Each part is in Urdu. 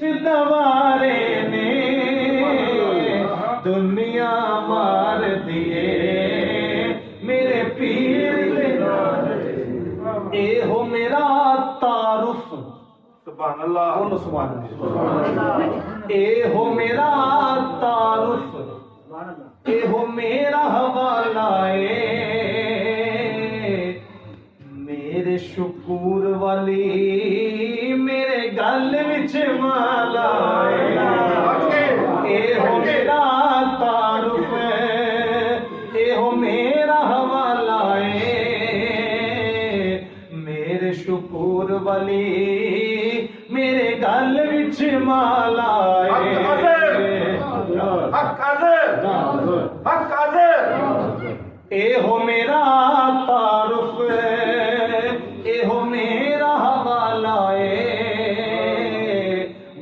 فدوارے نے دنیا مار دیے میرے پیر دے اے ہو میرا تعارف سبحان اللہ بولو سبحان اللہ اے ہو میرا تعارف اے ہو میرا حوالہ میرے شکور والی میرے گل وچ مالا اے ہو میرا تعارف اے ہو میرا حوالہ میرے شکور والی میرے گل وچ مالا اے ہو میرا تعارف اے ہو میرا حوالہ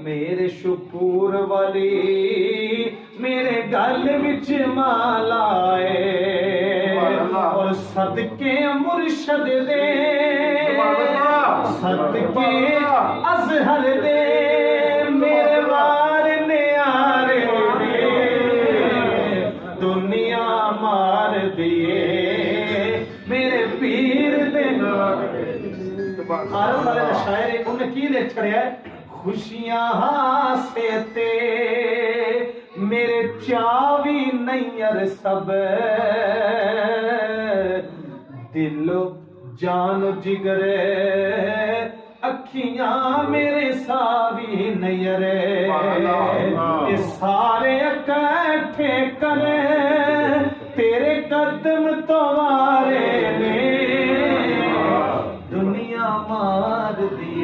میرے شکور والی میرے گل وچ مالا اور صدقے مرشد دے صدقے ازہر دے میرے وار نیارے دے دنیا مار دیے میرے پیر دے عارف والے شاعر انہیں کی لکھ چھڑیا ہے خوشیاں ہاستے میرے چاوی نیر سب دل جان جگر اکھیاں میرے ساوی نیر یہ سارے اکٹھے کرے تیرے قدم توارے نے دنیا مار دی